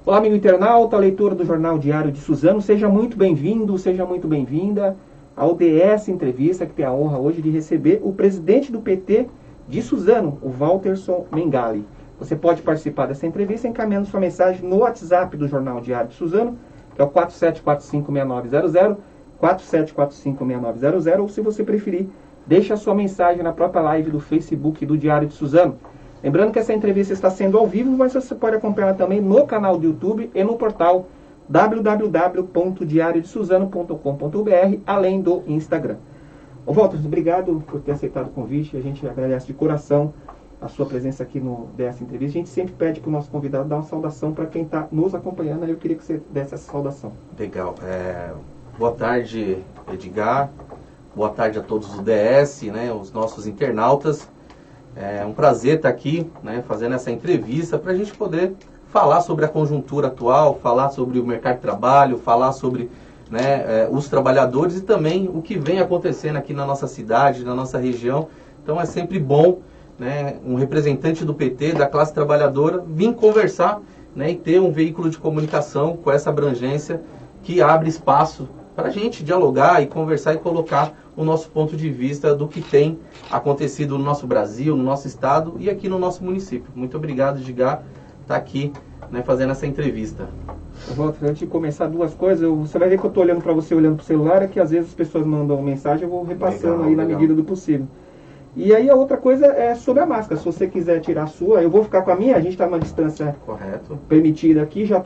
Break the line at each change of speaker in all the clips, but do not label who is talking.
Olá, amigo internauta, leitor do Jornal Diário de Suzano, seja muito bem-vindo, seja muito bem-vinda ao DS Entrevista, que tem a honra hoje de receber o presidente do PT de Suzano, o Walterson Mengali. Você pode participar dessa entrevista encaminhando sua mensagem no WhatsApp do Jornal Diário de Suzano, que é o 47456900, 47456900, ou se você preferir, deixe a sua mensagem na própria live do Facebook do Diário de Suzano. Lembrando que essa entrevista está sendo ao vivo, mas você pode acompanhar também no canal do YouTube e no portal www.diariodesuzano.com.br, além do Instagram. Ô Walter, obrigado por ter aceitado o convite. A gente agradece de coração a sua presença aqui no DS Entrevista. A gente sempre pede para o nosso convidado dar uma saudação para quem está nos acompanhando. Eu queria que você desse essa saudação.
Legal. Boa tarde, Edgar. Boa tarde a todos do DS, né, os nossos internautas. É um prazer estar aqui, né, fazendo essa entrevista para a gente poder falar sobre a conjuntura atual, falar sobre o mercado de trabalho, falar sobre, né, os trabalhadores e também o que vem acontecendo aqui na nossa cidade, na nossa região. Então é sempre bom, né, um representante do PT, da classe trabalhadora, vir conversar, né, e ter um veículo de comunicação com essa abrangência que abre espaço para a gente dialogar e conversar e colocar o nosso ponto de vista do que tem acontecido no nosso Brasil, no nosso estado e aqui no nosso município. Muito obrigado, Edgar, por estar aqui, né, fazendo essa entrevista.
Walter, antes de começar, duas coisas. Você vai ver que eu estou olhando para você, olhando para o celular, é que às vezes as pessoas mandam mensagem, eu vou repassando legal, aí na medida do possível. E aí a outra coisa é sobre a máscara. Se você quiser tirar a sua, eu vou ficar com a minha. A gente está numa distância permitida aqui, já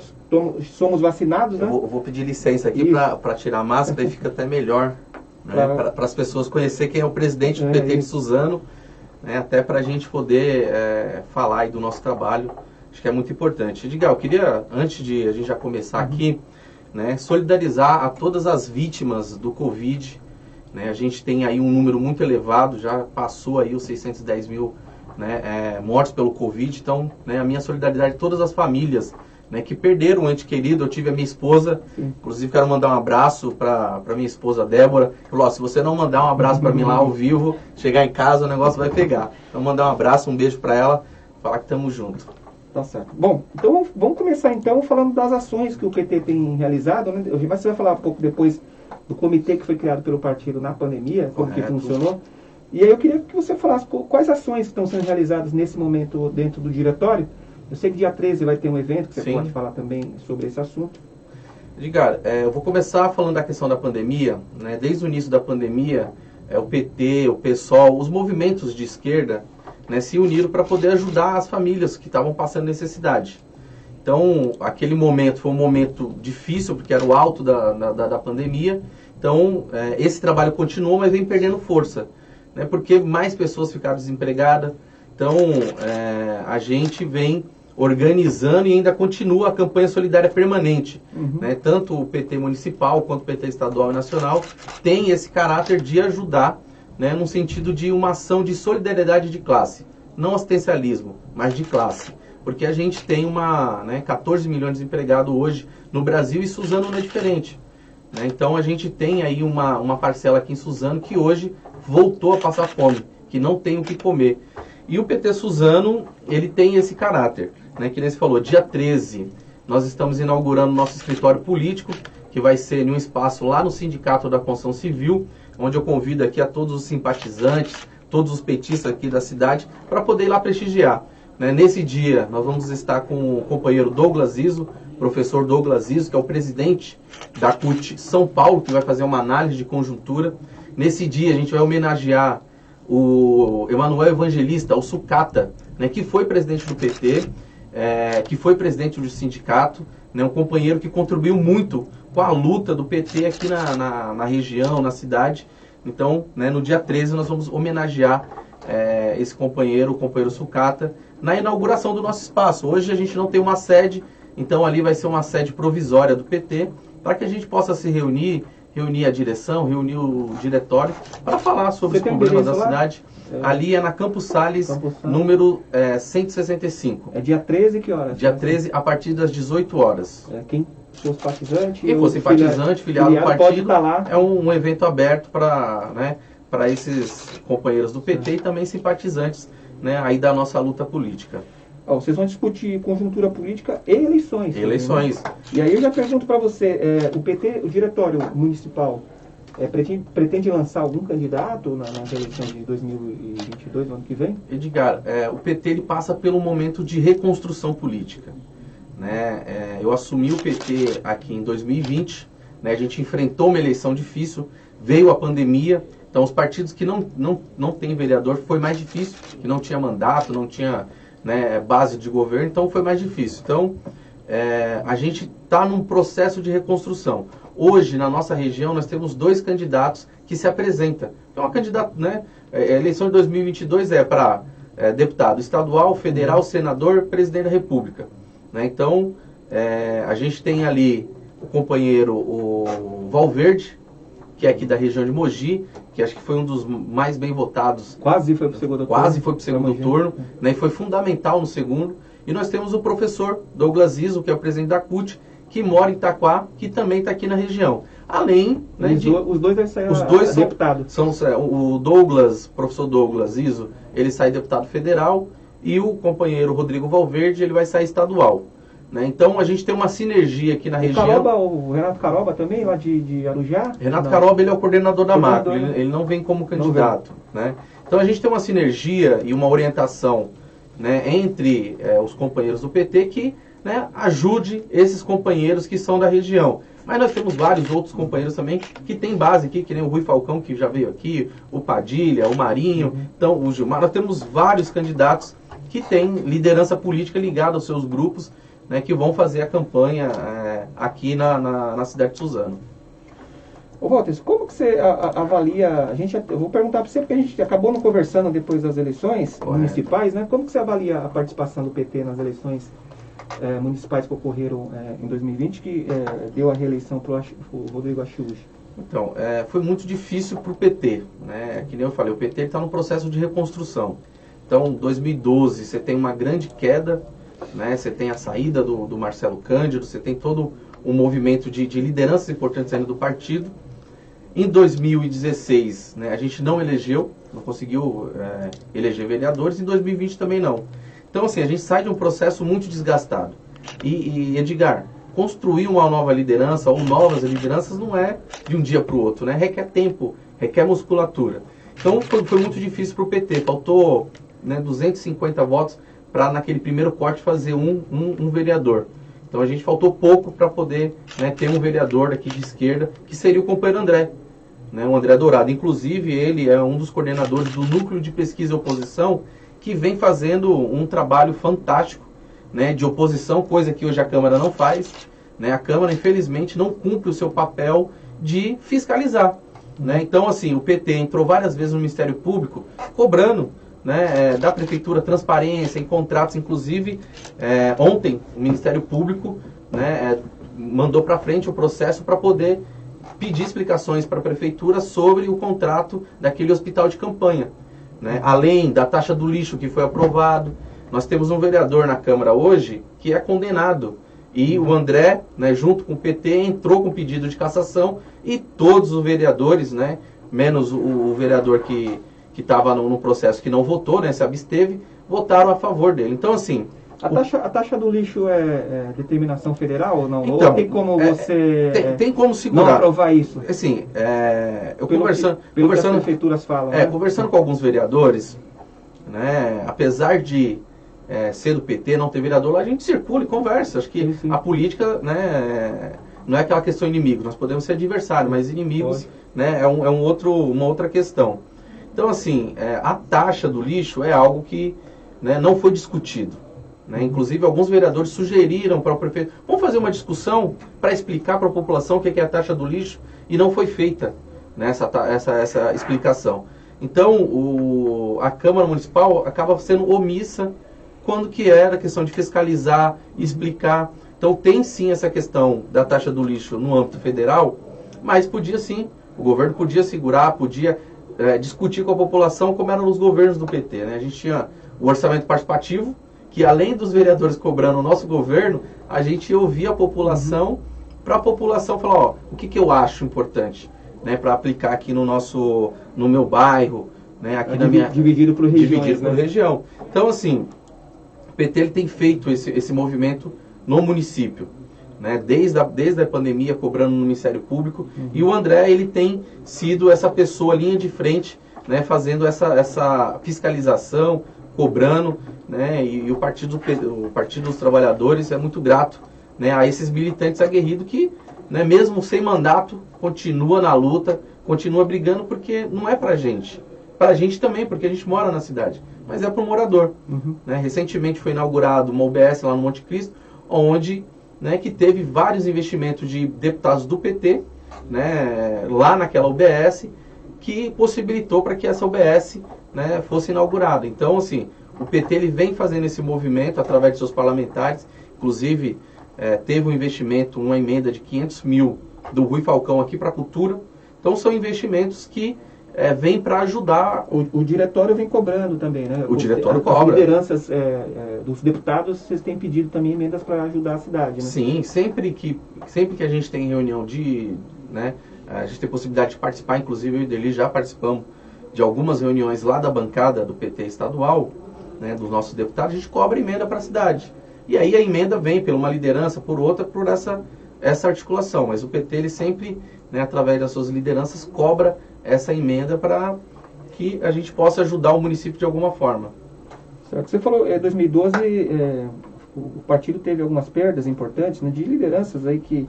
somos vacinados, né?
Eu vou pedir licença aqui para tirar a máscara e fica até melhor, né, para as pessoas conhecerem quem é o presidente do PT de Suzano, né, até para a gente poder falar aí do nosso trabalho. Acho que é muito importante. Edgar, eu queria, antes de a gente já começar aqui, né, solidarizar a todas as vítimas do Covid. Né, a gente tem aí um número muito elevado, já passou aí os 610 mil, né, mortos pelo Covid. Então, né, a minha solidariedade a todas as famílias, né, que perderam um ente querido. Eu tive a minha esposa, inclusive quero mandar um abraço para minha esposa Débora. Falou, se você não mandar um abraço para mim lá ao vivo, chegar em casa o negócio vai pegar. Então mandar um abraço, um beijo para ela, falar que estamos juntos.
Tá certo. Bom, então vamos começar então falando das ações que o PT tem realizado, né? Mas você vai falar um pouco depois do comitê que foi criado pelo partido na pandemia, como que funcionou. E aí eu queria que você falasse quais ações estão sendo realizadas nesse momento dentro do diretório. Eu sei que dia 13 vai ter um evento, que você pode falar também sobre esse assunto.
Edgar, eu vou começar falando da questão da pandemia. Né? Desde o início da pandemia, o PT, o PSOL, os movimentos de esquerda, né, se uniram para poder ajudar as famílias que estavam passando necessidade. Então, aquele momento foi um momento difícil, porque era o alto da pandemia. Então, esse trabalho continuou, mas vem perdendo força, né, porque mais pessoas ficaram desempregadas. Então, a gente vem organizando e ainda continua a campanha solidária permanente. Né? Tanto o PT municipal quanto o PT estadual e nacional tem esse caráter de ajudar, né, no sentido de uma ação de solidariedade de classe. Não assistencialismo, mas de classe. Porque a gente tem 14 milhões de desempregados hoje no Brasil e Suzano não é diferente. Né? Então a gente tem aí uma parcela aqui em Suzano que hoje voltou a passar fome, que não tem o que comer. E o PT Suzano, ele tem esse caráter, né, que nem você falou, dia 13, nós estamos inaugurando nosso escritório político, que vai ser em um espaço lá no Sindicato da Construção Civil, onde eu convido aqui a todos os simpatizantes, todos os petistas aqui da cidade, para poder ir lá prestigiar. Né, nesse dia, nós vamos estar com o companheiro Douglas Iso, professor Douglas Iso, que é o presidente da CUT São Paulo, que vai fazer uma análise de conjuntura. Nesse dia, a gente vai homenagear o Emanuel Evangelista, o Sucata, né, que foi presidente do PT, que foi presidente do sindicato, né, um companheiro que contribuiu muito com a luta do PT aqui na região, na cidade. Então, né, no dia 13, nós vamos homenagear esse companheiro, o companheiro Sucata, na inauguração do nosso espaço. Hoje a gente não tem uma sede, então ali vai ser uma sede provisória do PT, para que a gente possa se reunir a direção, reunir o diretório, para falar sobre os problemas da cidade. Ali é na Campos Sales, número 165.
É dia 13, que horas?
Dia 13, a partir das 18 horas.
Quem for simpatizante...
Quem for simpatizante, filiado ao partido, é um evento aberto para, né, esses companheiros do PT e também simpatizantes, né, aí da nossa luta política.
Vocês vão discutir conjuntura política e eleições.
Eleições.
Né? E aí eu já pergunto para você, o PT, o diretório municipal, pretende lançar algum candidato nas eleições de 2022, no ano que vem?
Edgar, o PT ele passa pelo momento de reconstrução política. Né? Eu assumi o PT aqui em 2020, né? A gente enfrentou uma eleição difícil, veio a pandemia, então os partidos que não têm vereador foi mais difícil, que não tinha mandato, não tinha, né, base de governo, então foi mais difícil. Então, a gente está num processo de reconstrução. Hoje, na nossa região, nós temos 2 candidatos que se apresentam. Então, a candidata, né, a eleição de 2022 é para deputado estadual, federal, senador, presidente da República. Né? Então, a gente tem ali o companheiro, o Valverde, que é aqui da região de Mogi, que acho que foi um dos mais bem votados.
Quase foi para o segundo turno.
Quase foi para o segundo turno, né, e foi fundamental no segundo. E nós temos o professor Douglas Iso, que é o presidente da CUT, que mora em Itaquá, que também está aqui na região. Além, né,
os dois vai sair
deputado. O Douglas, professor Douglas Iso, ele sai deputado federal, e o companheiro Rodrigo Valverde, ele vai sair estadual. Né? Então a gente tem uma sinergia aqui na região.
O Renato Caroba também, lá de Arujá?
Renato Caroba, ele é o coordenador da macro, ele não vem como candidato. Né? Então a gente tem uma sinergia e uma orientação, né, entre os companheiros do PT que, né, ajude esses companheiros que são da região. Mas nós temos vários outros companheiros também que têm base aqui, que nem o Rui Falcão, que já veio aqui, o Padilha, o Marinho, então o Gilmar. Nós temos vários candidatos que têm liderança política ligada aos seus grupos, né, que vão fazer a campanha aqui na cidade de Suzano.
Ô Walter, como que você avalia, eu vou perguntar para você, porque a gente acabou não conversando depois das eleições municipais, né? Como que você avalia a participação do PT nas eleições municipais que ocorreram em 2020, que deu a reeleição para o Rodrigo Achuz?
Então, foi muito difícil para o PT, né? Que nem eu falei, o PT está num processo de reconstrução. Então, 2012, você tem uma grande queda, né? Você tem a saída do Marcelo Cândido, você tem todo um movimento de lideranças importantes saindo do partido. Em 2016, né, a gente não conseguiu eleger vereadores, em 2020 também não. Então, assim, a gente sai de um processo muito desgastado. E Edgar, construir uma nova liderança ou novas lideranças não é de um dia para o outro, né? Requer tempo, requer musculatura. Então, foi muito difícil para o PT. Faltou, né, 250 votos para, naquele primeiro corte, fazer um vereador. Então a gente faltou pouco para poder, né, ter um vereador aqui de esquerda, que seria o companheiro André, né, o André Dourado. Inclusive ele é um dos coordenadores do Núcleo de Pesquisa e Oposição, que vem fazendo um trabalho fantástico, né, de oposição, coisa que hoje a Câmara não faz. Né, a Câmara, infelizmente, não cumpre o seu papel de fiscalizar. Né? Então, assim, o PT entrou várias vezes no Ministério Público cobrando, né, da Prefeitura transparência em contratos. Inclusive, ontem o Ministério Público, né, mandou para frente o processo para poder pedir explicações para a Prefeitura sobre o contrato daquele hospital de campanha. Né? Além da taxa do lixo que foi aprovado, nós temos um vereador na Câmara hoje que é condenado. E o André, né, junto com o PT, entrou com pedido de cassação, e todos os vereadores, né, menos o vereador que estava no processo que não votou, né, se absteve, votaram a favor dele. Então, assim...
A taxa do lixo é determinação federal ou não?
Então,
ou tem como você...
Tem como segurar.
Não aprovar isso?
Assim, eu
pelo
conversando...
que as prefeituras falam, né?
Conversando com alguns vereadores, né, apesar de ser do PT, não ter vereador lá, a gente circula e conversa. Acho que
sim.
A política, né, não é aquela questão inimigo. Nós podemos ser adversários, mas inimigos, né, uma outra questão. Então, assim, a taxa do lixo é algo que, né, não foi discutido. Né? Inclusive, alguns vereadores sugeriram para o prefeito, vamos fazer uma discussão para explicar para a população o que é a taxa do lixo, e não foi feita, né, essa explicação. Então, a Câmara Municipal acaba sendo omissa quando que era a questão de fiscalizar e explicar. Então, tem sim essa questão da taxa do lixo no âmbito federal, mas podia sim, o governo podia segurar, podia... discutir com a população como era nos governos do PT. Né? A gente tinha o orçamento participativo, que além dos vereadores cobrando o nosso governo, a gente ouvia a população, para a população falar, ó, o que eu acho importante, né, para aplicar aqui no meu bairro, né, aqui na minha...
Dividido por regiões,
dividido por região. Então, assim, o PT ele tem feito esse movimento no município, né? Desde a pandemia, cobrando no Ministério Público. E o André, ele tem sido essa pessoa, linha de frente, né? Fazendo essa fiscalização, cobrando, né? E o Partido dos Trabalhadores é muito grato, né, a esses militantes aguerridos que, né, mesmo sem mandato, continua na luta, continua brigando, porque não é pra gente também, porque a gente mora na cidade, mas é pro morador. Né? Recentemente foi inaugurado uma UBS lá no Monte Cristo, onde, né, que teve vários investimentos de deputados do PT, né, lá naquela UBS, que possibilitou para que essa UBS, né, fosse inaugurada. Então, assim, o PT ele vem fazendo esse movimento através de seus parlamentares, inclusive teve um investimento, uma emenda de 500 mil do Rui Falcão aqui para a cultura. Então, são investimentos que vêm para ajudar.
O diretório vem cobrando também, né?
O diretório cobra.
As lideranças dos deputados, vocês têm pedido também emendas para ajudar a cidade, né?
Sim, sempre que a gente tem reunião né, a gente tem possibilidade de participar, inclusive eu e Deli já participamos de algumas reuniões lá da bancada do PT estadual, né, dos nossos deputados, a gente cobra emenda para a cidade. E aí a emenda vem por uma liderança, por outra, por essa articulação. Mas o PT, ele sempre, né, através das suas lideranças, cobra essa emenda para que a gente possa ajudar o município de alguma forma.
Certo. Você falou, em 2012, o partido teve algumas perdas importantes, né, de lideranças aí que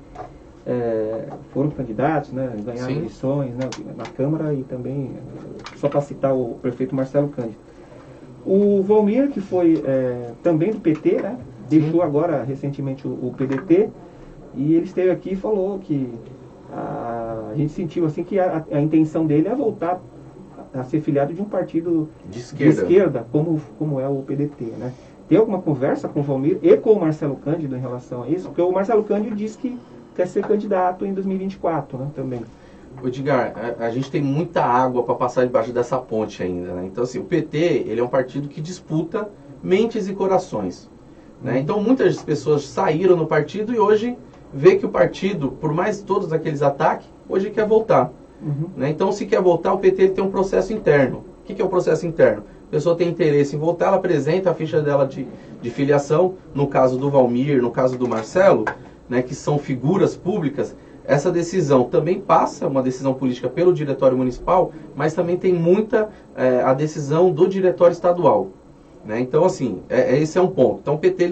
foram candidatos, né, ganharam eleições, né, na Câmara e também, só para citar o prefeito Marcelo Cândido. O Valmir, que foi também do PT, né, deixou agora recentemente o PDT, e ele esteve aqui e falou que a gente sentiu assim que a intenção dele é voltar a ser filiado de um partido de esquerda como é o PDT, né? Tem alguma conversa com o Valmir e com o Marcelo Cândido em relação a isso? Porque o Marcelo Cândido disse que quer ser candidato em 2024, né, também.
Edgar, a gente tem muita água para passar debaixo dessa ponte ainda, né? Então, assim, o PT, ele é um partido que disputa mentes e corações, né? Então, muitas pessoas saíram no partido e hoje vê que o partido, por mais todos aqueles ataques, hoje quer voltar. Né? Então, se quer voltar, o PT ele tem um processo interno. O que é o processo interno? A pessoa tem interesse em voltar, ela apresenta a ficha dela de filiação, no caso do Valmir, no caso do Marcelo, né, que são figuras públicas. Essa decisão também passa, uma decisão política pelo Diretório Municipal, mas também tem muita a decisão do Diretório Estadual. Né? Então, assim, esse é um ponto. Então, o PT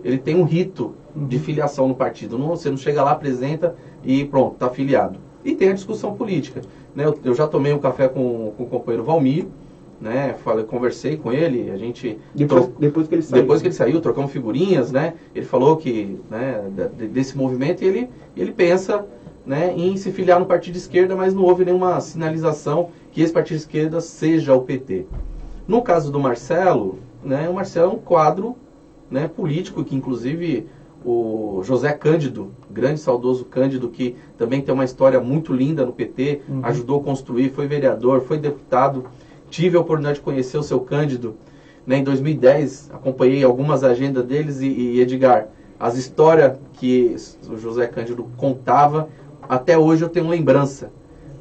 ele tem um rito de filiação no partido. Você não chega lá, apresenta e pronto, está filiado. E tem a discussão política. Né? Eu já tomei um café com o companheiro Valmir, né? Conversei com ele, a gente...
Depois que ele saiu.
Depois que ele saiu, trocamos figurinhas, né? Ele falou que, né, desse movimento, e ele pensa, né, em se filiar no partido de esquerda, mas não houve nenhuma sinalização que esse partido de esquerda seja o PT. No caso do Marcelo, né, o Marcelo é um quadro, né, político que, inclusive, o José Cândido, grande saudoso Cândido, que também tem uma história muito linda no PT, ajudou a construir, foi vereador, foi deputado. Tive a oportunidade de conhecer o seu Cândido, né, em 2010, acompanhei algumas agendas deles e Edgar, as histórias que o José Cândido contava, até hoje eu tenho lembrança,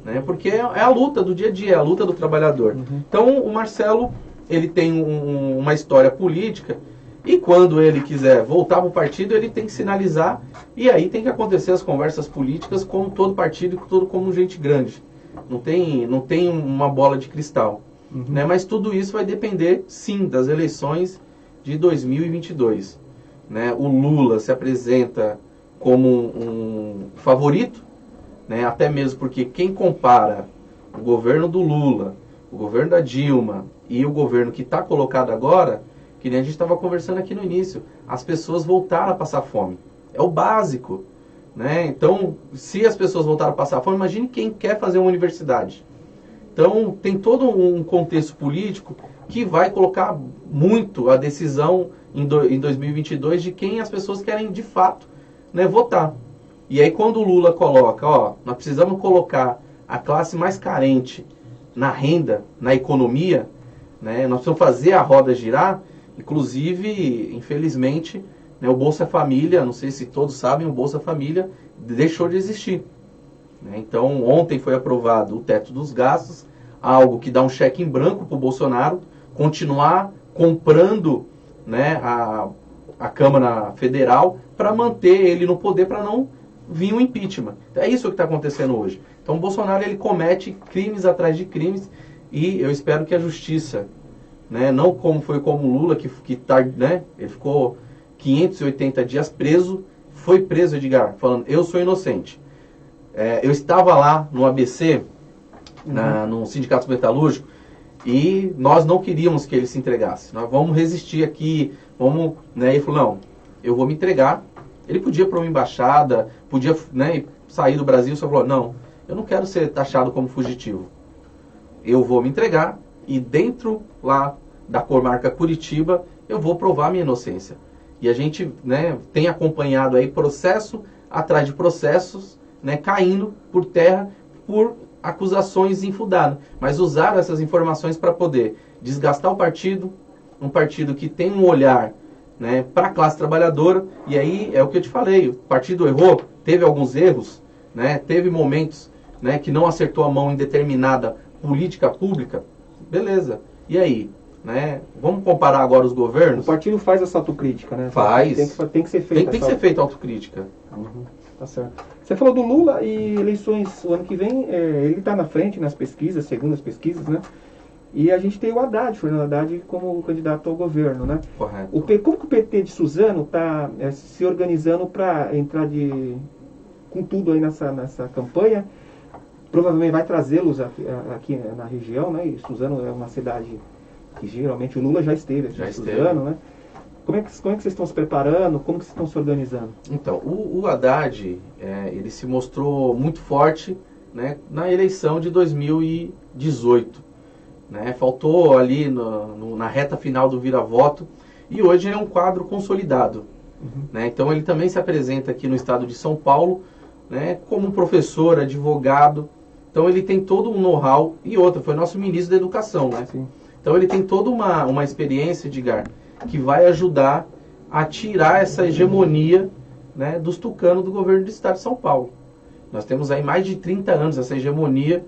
né, porque é a luta do dia a dia, é a luta do trabalhador. Então o Marcelo, ele tem uma história política, e quando ele quiser voltar para o partido, ele tem que sinalizar, e aí tem que acontecer as conversas políticas como todo partido e todo como gente grande. Não tem uma bola de cristal. Né? Mas tudo isso vai depender, sim, das eleições de 2022. Né? O Lula se apresenta como um favorito, né? Até mesmo porque quem compara o governo do Lula, o governo da Dilma e o governo que está colocado agora, que nem a gente estava conversando aqui no início, as pessoas voltaram a passar fome. É o básico. Né? Então, se as pessoas voltaram a passar fome, imagine quem quer fazer uma universidade. Então, tem todo um contexto político que vai colocar muito a decisão em 2022 de quem as pessoas querem, de fato, né, votar. E aí, quando o Lula coloca, nós precisamos colocar a classe mais carente na renda, na economia, né, nós precisamos fazer a roda girar, inclusive, infelizmente, né, o Bolsa Família, não sei se todos sabem, o Bolsa Família deixou de existir. Então, ontem foi aprovado o teto dos gastos, algo que dá um cheque em branco para o Bolsonaro continuar comprando né, a Câmara Federal para manter ele no poder, para não vir um impeachment. É isso que está acontecendo hoje. Então o Bolsonaro ele comete crimes atrás de crimes e eu espero que a justiça, né, não como foi como o Lula, que tá, né, ele ficou 580 dias preso, foi preso, Edgar, falando, eu sou inocente. Eu estava lá no ABC, no Sindicato Metalúrgico, e nós não queríamos que ele se entregasse. Nós vamos resistir aqui, vamos, né? Ele falou, não, eu vou me entregar. Ele podia ir para uma embaixada, podia, né, sair do Brasil, só falou, não, eu não quero ser taxado como fugitivo. Eu vou me entregar e dentro lá da comarca Curitiba, eu vou provar minha inocência. E a gente, né, tem acompanhado aí processo atrás de processos, né, caindo por terra por acusações infundadas. Mas usaram essas informações para poder desgastar o partido, um partido que tem um olhar, né, para a classe trabalhadora. E aí é o que eu te falei, o partido errou, teve alguns erros, né, teve momentos, né, que não acertou a mão em determinada política pública. Beleza. E aí? Né? Vamos comparar agora os governos?
O partido faz essa autocrítica, né?
Faz.
Tem que ser feita.
Tem que ser feita a autocrítica.
Tá certo. Você falou do Lula e eleições o ano que vem, ele está na frente nas pesquisas, segundo as pesquisas, né? E a gente tem o Haddad, Fernando Haddad, como candidato ao governo, né?
Correto.
Como que o PT de Suzano está se organizando para entrar com tudo aí nessa campanha? Provavelmente vai trazê-los aqui na região, né? E Suzano é uma cidade que geralmente o Lula já esteve aqui em Suzano, né? Como é que vocês estão se preparando? Como que vocês estão se organizando?
Então, o Haddad, ele se mostrou muito forte, né, na eleição de 2018. Né? Faltou ali na reta final do vira-voto e hoje ele é um quadro consolidado. Né? Então ele também se apresenta aqui no estado de São Paulo, né, como um professor, advogado. Então ele tem todo um know-how e outra, foi nosso ministro da Educação. Né?
Sim.
Então ele tem toda uma experiência, Edgar, que vai ajudar a tirar essa hegemonia, né, dos tucanos do governo do estado de São Paulo. Nós temos aí mais de 30 anos essa hegemonia,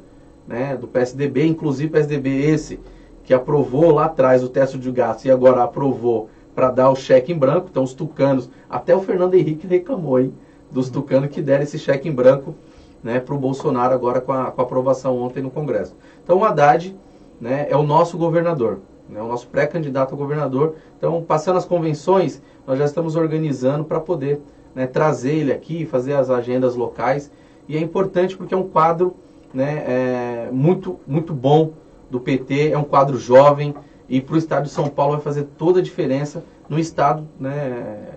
né, do PSDB, inclusive o PSDB esse, que aprovou lá atrás o teto de gastos e agora aprovou para dar o cheque em branco. Então os tucanos, até o Fernando Henrique reclamou, hein, dos tucanos que deram esse cheque em branco, né, para o Bolsonaro agora com a aprovação ontem no Congresso. Então o Haddad, né, é o nosso governador, né, o nosso pré-candidato a governador. Então, passando as convenções, nós já estamos organizando para poder, né, trazer ele aqui, fazer as agendas locais. E é importante porque é um quadro, né, muito, muito bom do PT, é um quadro jovem e para o estado de São Paulo vai fazer toda a diferença no estado, né,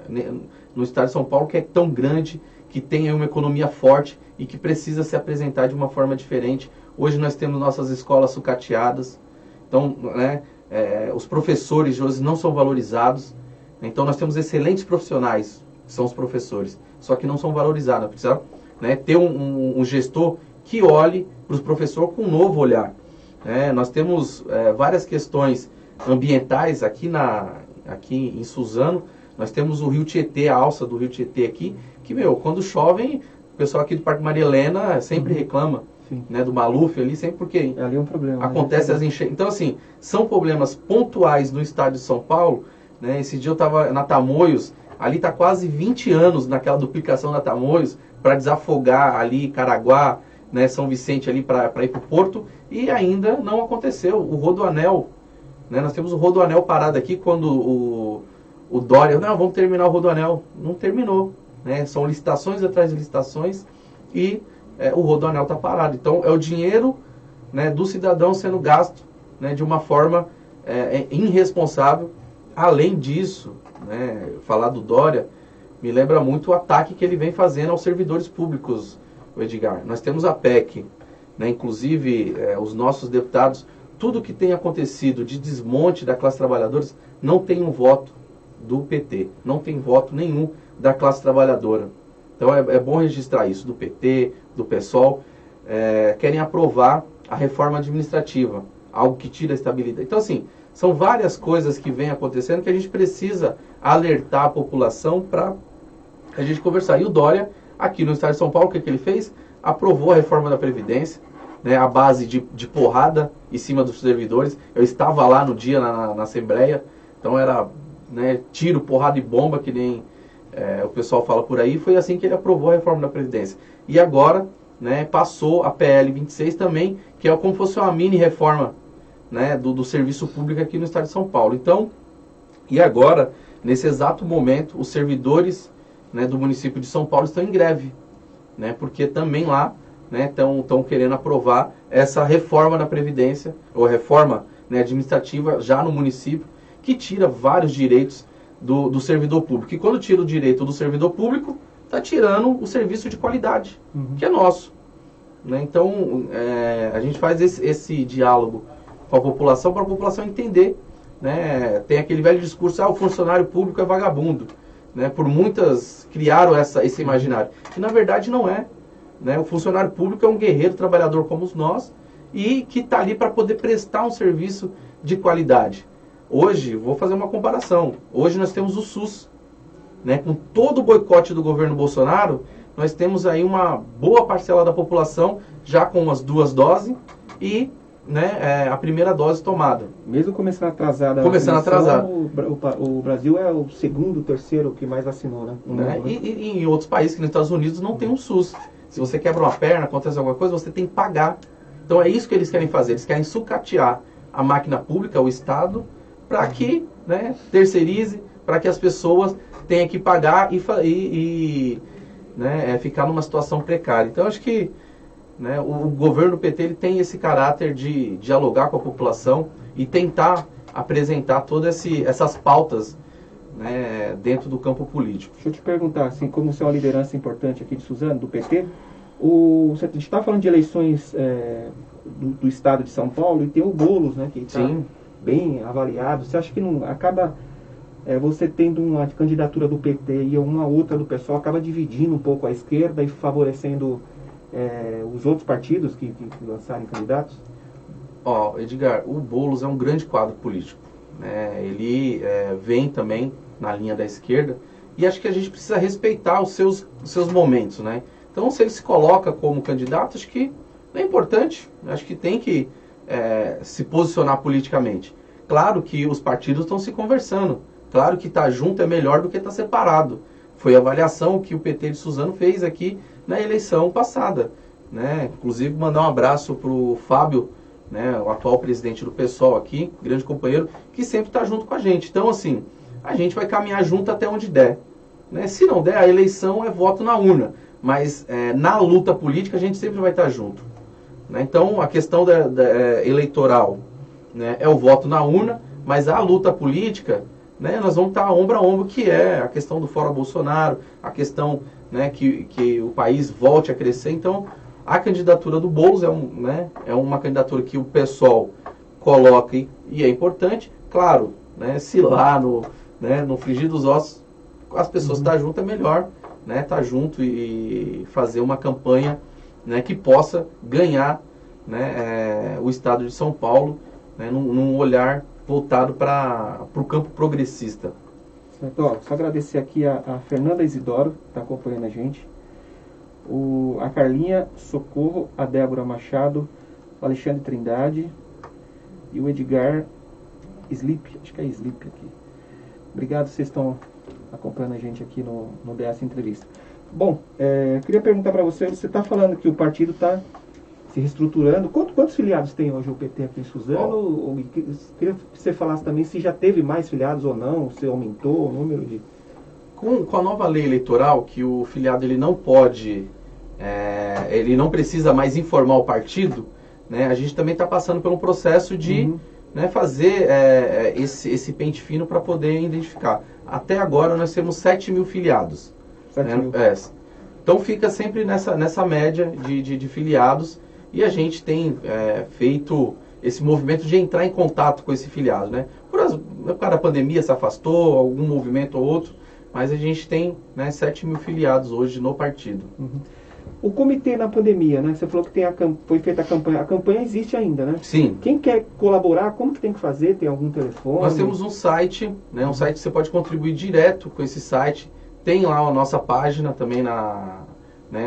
no estado de São Paulo, que é tão grande, que tem aí uma economia forte e que precisa se apresentar de uma forma diferente. Hoje nós temos nossas escolas sucateadas, então, né, os professores hoje não são valorizados. Então nós temos excelentes profissionais, que são os professores, só que não são valorizados. Precisa, né, ter um gestor que olhe para os professores com um novo olhar. Nós temos várias questões ambientais aqui em Suzano. Nós temos o Rio Tietê, a alça do Rio Tietê aqui, que, quando chove, o pessoal aqui do Parque Maria Helena sempre reclama, né, do Maluf ali, sempre porque
ali é um problema,
acontece as enchentes. Então, assim, são problemas pontuais no estado de São Paulo. Né? Esse dia eu estava na Tamoios, ali está quase 20 anos naquela duplicação da Tamoios, para desafogar ali Caraguá, né, São Vicente ali para ir para o Porto, e ainda não aconteceu. O Rodoanel, né, nós temos o Rodoanel parado aqui quando o Dória, não, vamos terminar o Rodoanel. Não terminou. Né? São licitações atrás de licitações e o Rodoanel está parado. Então é o dinheiro, né, do cidadão sendo gasto, né, de uma forma irresponsável. Além disso, né, falar do Dória me lembra muito o ataque que ele vem fazendo aos servidores públicos, o Edgar. Nós temos a PEC, né, inclusive os nossos deputados, tudo que tem acontecido de desmonte da classe trabalhadora não tem um voto do PT, não tem voto nenhum da classe trabalhadora. Então é bom registrar isso, do PT, do PSOL, querem aprovar a reforma administrativa, algo que tira a estabilidade. Então, assim, são várias coisas que vêm acontecendo que a gente precisa alertar a população para a gente conversar. E o Dória, aqui no estado de São Paulo, o que ele fez? Aprovou a reforma da Previdência, né, a base de porrada em cima dos servidores. Eu estava lá no dia na Assembleia, então era né, tiro, porrada e bomba, que nem o pessoal fala por aí. Foi assim que ele aprovou a reforma da Previdência. E agora, né, passou a PL 26 também, que é como se fosse uma mini reforma, né, do serviço público aqui no estado de São Paulo. Então, e agora, nesse exato momento, os servidores, né, do município de São Paulo estão em greve, né, porque também lá estão querendo aprovar essa reforma da Previdência, ou reforma, né, administrativa já no município, que tira vários direitos do servidor público. E quando tira o direito do servidor público, está tirando o serviço de qualidade, que é nosso. Né? Então, a gente faz esse diálogo com a população, para a população entender. Né? Tem aquele velho discurso, o funcionário público é vagabundo. Né? Por muitas criaram esse imaginário. E na verdade não é. Né? O funcionário público é um guerreiro, trabalhador como nós, e que está ali para poder prestar um serviço de qualidade. Hoje, vou fazer uma comparação, hoje nós temos o SUS, né? Com todo o boicote do governo Bolsonaro, nós temos aí uma boa parcela da população já com as 2 doses e, né, a primeira dose tomada.
Mesmo começando atrasada, o Brasil é o segundo, terceiro que mais vacinou, né?
E em outros países, que nos Estados Unidos, não tem um SUS. Se você quebra uma perna, acontece alguma coisa, você tem que pagar. Então é isso que eles querem fazer, eles querem sucatear a máquina pública, o Estado, para que, né, terceirize, para que as pessoas tenham que pagar e ficar numa situação precária. Então acho que, né, o governo do PT ele tem esse caráter de dialogar com a população e tentar apresentar todas essas pautas, né, dentro do campo político.
Deixa eu te perguntar, assim, como você é uma liderança importante aqui de Suzano, do PT, você está falando de eleições do estado de São Paulo, e tem o Boulos, né, que está bem avaliado. Você acha que não acaba, você tendo uma candidatura do PT e uma outra do PSOL, acaba dividindo um pouco a esquerda e favorecendo os outros partidos que lançarem candidatos?
Edgar, o Boulos é um grande quadro político. Né? Ele vem também na linha da esquerda, e acho que a gente precisa respeitar os seus momentos, né? Então, se ele se coloca como candidato, acho que é importante, acho que tem que se posicionar politicamente. Claro que os partidos estão se conversando, claro que estar junto é melhor do que estar separado. Foi a avaliação que o PT de Suzano fez aqui na eleição passada. Né? Inclusive, mandar um abraço para o Fábio, né, o atual presidente do PSOL aqui, grande companheiro, que sempre está junto com a gente. Então, assim, a gente vai caminhar junto até onde der. Né? Se não der, a eleição é voto na urna. Mas na luta política a gente sempre vai estar junto. Né? Então, a questão eleitoral, né, é o voto na urna, mas a luta política, né, nós vamos estar ombro a ombro, que é a questão do fora Bolsonaro, a questão, né, que o país volte a crescer. Então, a candidatura do Boulos é uma candidatura que o PSOL coloca e é importante. Claro, né, se lá no frigir dos ossos as pessoas estão juntas, é melhor, né, estar junto e fazer uma campanha, né, que possa ganhar, né, o estado de São Paulo, né, num olhar voltado para o campo progressista.
Certo. Só agradecer aqui a Fernanda Isidoro, que está acompanhando a gente, a Carlinha Socorro, a Débora Machado, o Alexandre Trindade e o Edgar Slip, acho que é Slip aqui. Obrigado, vocês estão acompanhando a gente aqui no DS Entrevista. Bom, queria perguntar para você está falando que o partido está se reestruturando. Quantos filiados tem hoje o PT aqui em Suzano? Queria que você falasse também se já teve mais filiados ou não, se aumentou o número de...
Com a nova lei eleitoral, que o filiado ele não pode, ele não precisa mais informar o partido, né, a gente também está passando por um processo de né, fazer esse pente fino para poder identificar. Até agora nós temos 7 mil filiados.
7 mil.
Então fica sempre nessa média de filiados, e a gente tem feito esse movimento de entrar em contato com esse filiado. Né? Por causa da pandemia se afastou, algum movimento ou outro, mas a gente tem, né, 7 mil filiados hoje no partido.
O comitê na pandemia, né? Você falou que foi feita a campanha. A campanha existe ainda, né?
Sim.
Quem quer colaborar, como que tem que fazer? Tem algum telefone?
Nós temos um site, né? Um site que você pode contribuir direto com esse site. Tem lá a nossa página também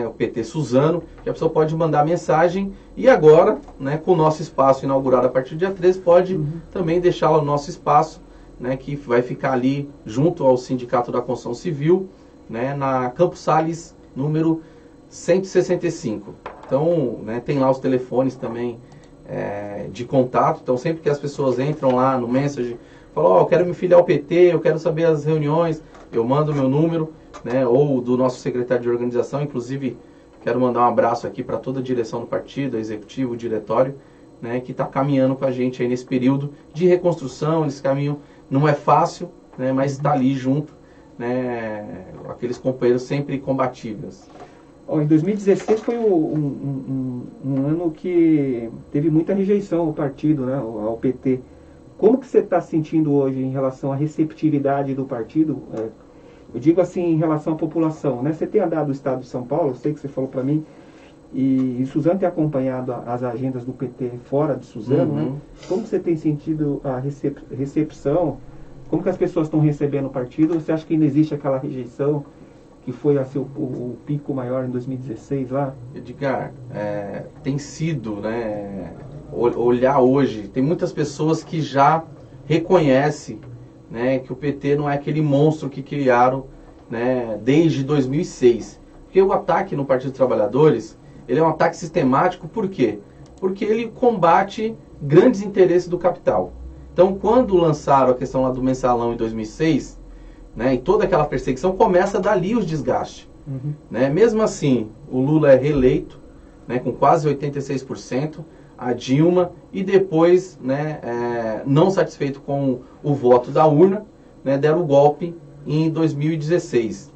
o PT Suzano, que a pessoa pode mandar mensagem. E agora, né, com o nosso espaço inaugurado a partir do dia 13, pode também deixar lá o nosso espaço, né, que vai ficar ali junto ao Sindicato da Construção Civil, né, na Campos Sales, número 165. Então, né, tem lá os telefones também de contato. Então, sempre que as pessoas entram lá no Message, falam, eu quero me filiar ao PT, eu quero saber as reuniões, eu mando meu número, né, ou do nosso secretário de organização. Inclusive, quero mandar um abraço aqui para toda a direção do partido, executivo, o diretório, né, que está caminhando com a gente aí nesse período de reconstrução. Esse caminho não é fácil, né, mas está ali junto, né, aqueles companheiros sempre combatíveis.
Em 2016 foi um ano que teve muita rejeição ao partido, né, ao PT. Como que você está se sentindo hoje em relação à receptividade do partido? Eu digo assim, em relação à população, né? Você tem andado no estado de São Paulo, eu sei que você falou para mim, e Suzano tem acompanhado as agendas do PT fora de Suzano, né? Como você tem sentido a recepção? Como que as pessoas estão recebendo o partido? Você acha que ainda existe aquela rejeição que foi assim, o pico maior em 2016 lá?
Edgar, tem sido, né, olhar hoje, tem muitas pessoas que já reconhecem, né, que o PT não é aquele monstro que criaram, né, desde 2006. Porque o ataque no Partido dos Trabalhadores, ele é um ataque sistemático, por quê? Porque ele combate grandes interesses do capital. Então, quando lançaram a questão lá do mensalão em 2006, né, e toda aquela perseguição, começa dali os desgastes. Né? Mesmo assim, o Lula é reeleito, né, com quase 86%, a Dilma, e depois, né, não satisfeito com o voto da urna, né, deram o golpe em 2016.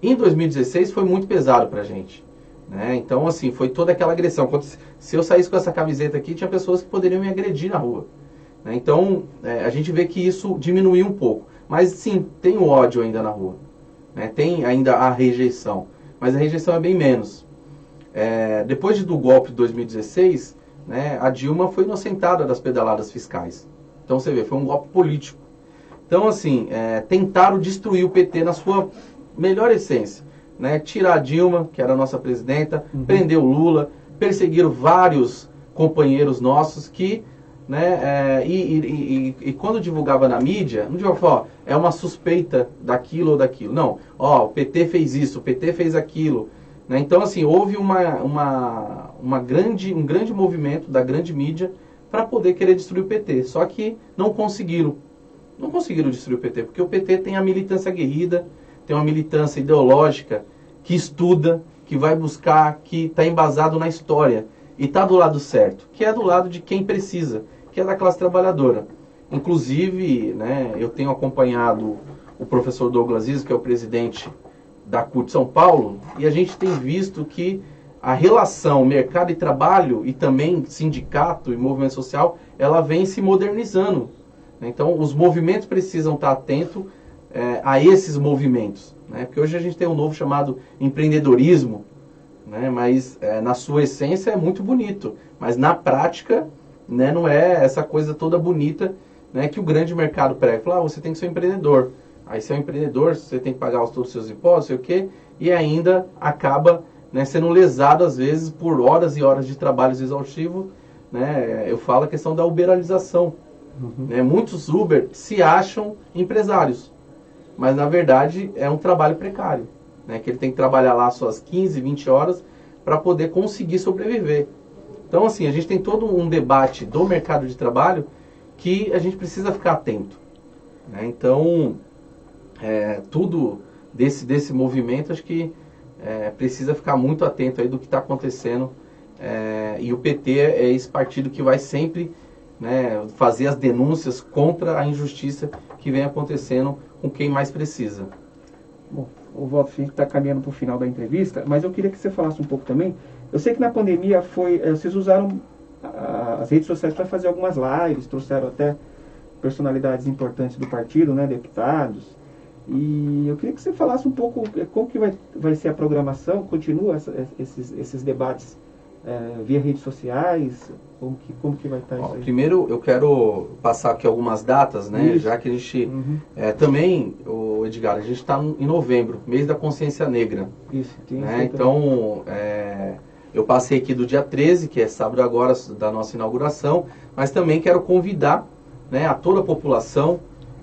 Em 2016 foi muito pesado para a gente. Né? Então, assim, foi toda aquela agressão. Se eu saísse com essa camiseta aqui, tinha pessoas que poderiam me agredir na rua. Né? Então, a gente vê que isso diminuiu um pouco. Mas, sim, tem o ódio ainda na rua. Né? Tem ainda a rejeição. Mas a rejeição é bem menos. Depois do golpe de 2016, né, a Dilma foi inocentada das pedaladas fiscais. Então, você vê, foi um golpe político. Então, assim, tentaram destruir o PT na sua melhor essência. Né? Tirar a Dilma, que era a nossa presidenta, prender o Lula, perseguiram vários companheiros nossos que... Né, e quando divulgava na mídia, não divulgava, é uma suspeita daquilo ou daquilo. Não, o PT fez isso, o PT fez aquilo. Né? Então, assim, houve um grande movimento da grande mídia para poder querer destruir o PT. Só que não conseguiram. Não conseguiram destruir o PT, porque o PT tem a militância aguerrida, tem uma militância ideológica que estuda, que vai buscar, que está embasado na história. E está do lado certo, que é do lado de quem precisa, que é da classe trabalhadora. Inclusive, né, eu tenho acompanhado o professor Douglas Iso, que é o presidente da CUT São Paulo, e a gente tem visto que a relação mercado e trabalho, e também sindicato e movimento social, ela vem se modernizando. Então, os movimentos precisam estar atentos a esses movimentos. Né? Porque hoje a gente tem um novo chamado empreendedorismo, né? Mas na sua essência é muito bonito, mas na prática, né, não é essa coisa toda bonita, né, que o grande mercado prega. Fala, você tem que ser um empreendedor. Aí você é um empreendedor, você tem que pagar todos os seus impostos, sei o quê, e ainda acaba, né, sendo lesado às vezes por horas e horas de trabalho exaustivo. Né? Eu falo a questão da uberalização. Né? Muitos Uber se acham empresários, mas na verdade é um trabalho precário. Né, que ele tem que trabalhar lá suas 15, 20 horas para poder conseguir sobreviver. Então, assim, a gente tem todo um debate do mercado de trabalho que a gente precisa ficar atento. Né? Então, tudo desse movimento, acho que precisa ficar muito atento aí do que está acontecendo. E o PT é esse partido que vai sempre, né, fazer as denúncias contra a injustiça que vem acontecendo com quem mais precisa.
Bom, o Walter, a gente está caminhando para o final da entrevista, mas eu queria que você falasse um pouco também. Eu sei que na pandemia vocês usaram as redes sociais para fazer algumas lives, trouxeram até personalidades importantes do partido, né, deputados. E eu queria que você falasse um pouco como que vai ser a programação, continua esses debates via redes sociais, como que vai estar isso aí?
Primeiro eu quero passar aqui algumas datas, né? Isso. Já que a gente também, Edgar, a gente está em novembro, mês da consciência negra.
Isso,
né? Então, eu passei aqui do dia 13, que é sábado agora da nossa inauguração, mas também quero convidar, né, a toda a população,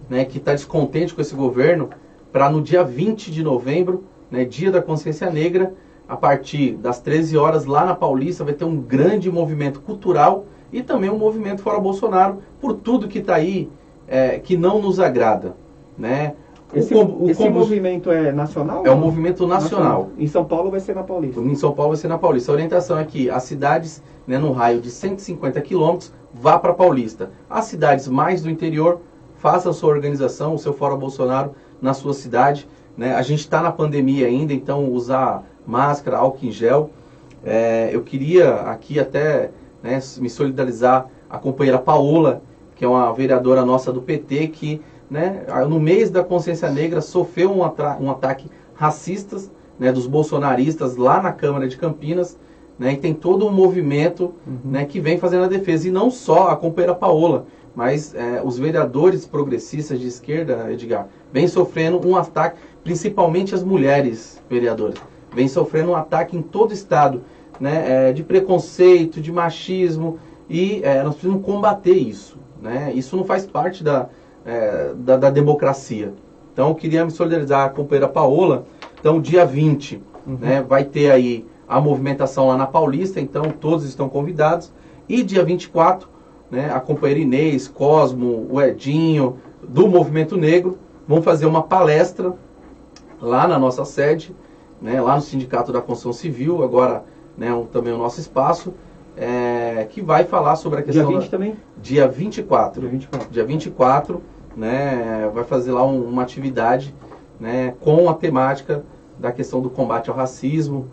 né, que está descontente com esse governo, para no dia 20 de novembro, né, Dia da Consciência Negra, a partir das 13 horas, lá na Paulista, vai ter um grande movimento cultural e também um movimento fora Bolsonaro, por tudo que está aí, que não nos agrada, né?
Esse movimento é nacional?
É um movimento nacional.
Em São Paulo vai ser na Paulista?
Em São Paulo vai ser na Paulista. A orientação é que as cidades, né, no raio de 150 quilômetros, vá para a Paulista. As cidades mais do interior, façam a sua organização, o seu Fora Bolsonaro na sua cidade, né? A gente está na pandemia ainda, então usar máscara, álcool em gel. Eu queria aqui até, né, me solidarizar a companheira Paola, que é uma vereadora nossa do PT, que, né, no mês da Consciência Negra sofreu um ataque racista, né, dos bolsonaristas lá na Câmara de Campinas, né, e tem todo um movimento, né, que vem fazendo a defesa. E não só a companheira Paola, mas os vereadores progressistas de esquerda, Edgar, vem sofrendo um ataque, principalmente as mulheres vereadoras, vem sofrendo um ataque em todo o estado, né, de preconceito, de machismo, e nós precisamos combater isso, né? Isso não faz parte da democracia. Então, eu queria me solidarizar com a companheira Paola. Então, dia 20, né, vai ter aí a movimentação lá na Paulista, então todos estão convidados. E dia 24, né, a companheira Inês, Cosmo, o Edinho, do Movimento Negro, vão fazer uma palestra lá na nossa sede, né, lá no Sindicato da Construção Civil, agora, né, também o nosso espaço, que vai falar sobre a questão...
Dia 20 também?
Dia 24.
Dia 24.
Dia 24, né, vai fazer lá uma atividade, né, com a temática da questão do combate ao racismo.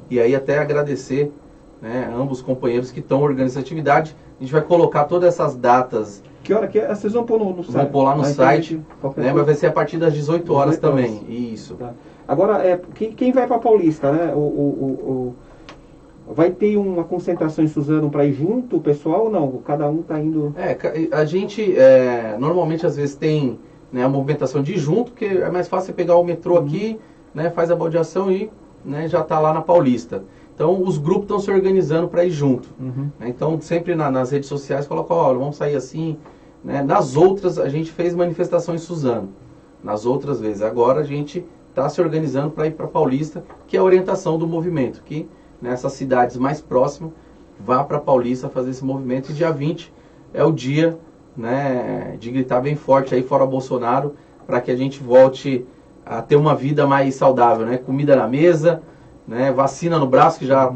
E aí até agradecer, né, ambos os companheiros que estão organizando essa atividade. A gente vai colocar todas essas datas.
Que hora que é? Vocês vão pôr no site?
Vão pôr lá no site, né, vai ser a partir das 18 horas também. Isso.
Tá. Agora, quem vai para Paulista, né? Vai ter uma concentração em Suzano para ir junto, o pessoal, ou não? Cada um está indo...
A gente, normalmente, às vezes tem, né, a movimentação de ir junto, porque é mais fácil você pegar o metrô aqui, né, faz a baldeação e, né, já está lá na Paulista. Então, os grupos estão se organizando para ir junto. Né? Então, sempre nas redes sociais, colocam, olha, vamos sair assim. Né? Nas outras, a gente fez manifestação em Suzano. Nas outras vezes. Agora, a gente está se organizando para ir para Paulista, que é a orientação do movimento, que nessas cidades mais próximas, vá para Paulista fazer esse movimento. E dia 20 é o dia, né, de gritar bem forte aí fora Bolsonaro, para que a gente volte a ter uma vida mais saudável, né? Comida na mesa, né? Vacina no braço, que já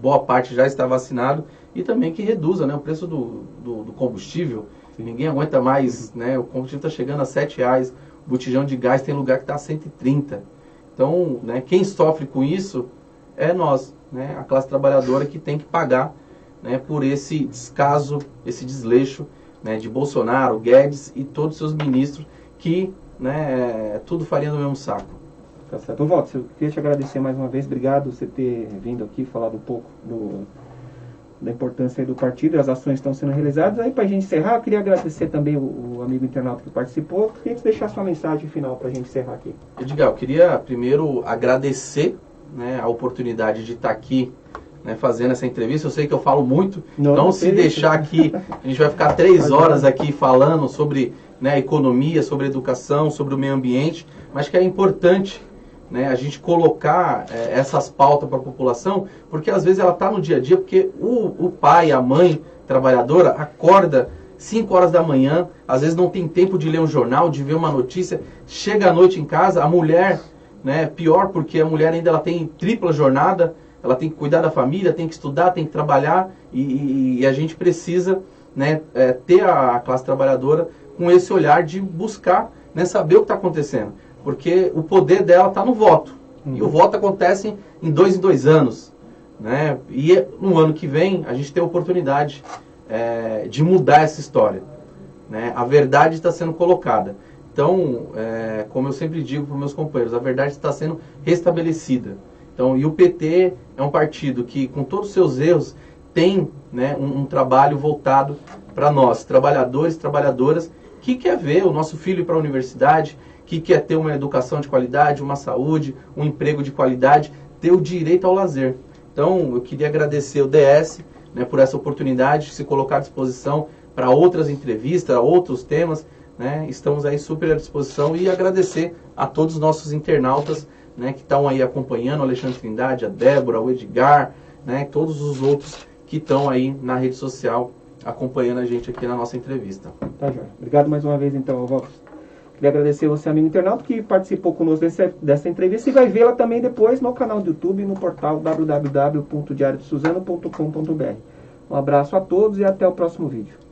boa parte já está vacinado, e também que reduza, né, o preço do combustível. Ninguém aguenta mais, né? O combustível está chegando a R$7, o botijão de gás tem lugar que está a 130. Então, né, quem sofre com isso é nós, né, a classe trabalhadora, que tem que pagar, né, por esse descaso, esse desleixo, né, de Bolsonaro, Guedes e todos os seus ministros, que, né, tudo farinha do mesmo saco.
Tá certo. Walter, eu queria te agradecer mais uma vez. Obrigado por você ter vindo aqui, falado um pouco da importância aí do partido e as ações que estão sendo realizadas. Aí, para a gente encerrar, eu queria agradecer também o amigo internauta que participou. Queria que você deixasse uma mensagem final para a gente encerrar aqui.
Edgar, eu queria primeiro agradecer, né, a oportunidade de estar aqui, né, fazendo essa entrevista. Eu sei que eu falo muito, não se deixar aqui, a gente vai ficar 3 horas aqui falando sobre, né, economia, sobre educação, sobre o meio ambiente, mas que é importante, né, a gente colocar essas pautas para a população, porque às vezes ela está no dia a dia, porque o pai, a mãe trabalhadora acorda 5 horas da manhã, às vezes não tem tempo de ler um jornal, de ver uma notícia, chega à noite em casa, a mulher, né, pior, porque a mulher ainda ela tem tripla jornada, ela tem que cuidar da família, tem que estudar, tem que trabalhar, e a gente precisa, né, ter a classe trabalhadora com esse olhar de buscar, né, saber o que está acontecendo, porque o poder dela está no voto, e o voto acontece em 2 anos, né, e no ano que vem a gente tem a oportunidade de mudar essa história, né, a verdade está sendo colocada. Então, como eu sempre digo para os meus companheiros, a verdade está sendo restabelecida. Então, e o PT é um partido que, com todos os seus erros, tem, né, um trabalho voltado para nós, trabalhadores e trabalhadoras, que quer ver o nosso filho ir para a universidade, que quer ter uma educação de qualidade, uma saúde, um emprego de qualidade, ter o direito ao lazer. Então, eu queria agradecer o DS, né, por essa oportunidade de se colocar à disposição para outras entrevistas, outros temas, né? Estamos aí super à disposição e agradecer a todos os nossos internautas, né, que estão aí acompanhando, o Alexandre Trindade, a Débora, o Edgar, né, todos os outros que estão aí na rede social acompanhando a gente aqui na nossa entrevista.
Tá, Jorge. Obrigado mais uma vez, então, Walter. Queria agradecer você, amigo internauta, que participou conosco dessa entrevista e vai vê-la também depois no canal do YouTube e no portal www.diariodesuzano.com.br. Um abraço a todos e até o próximo vídeo.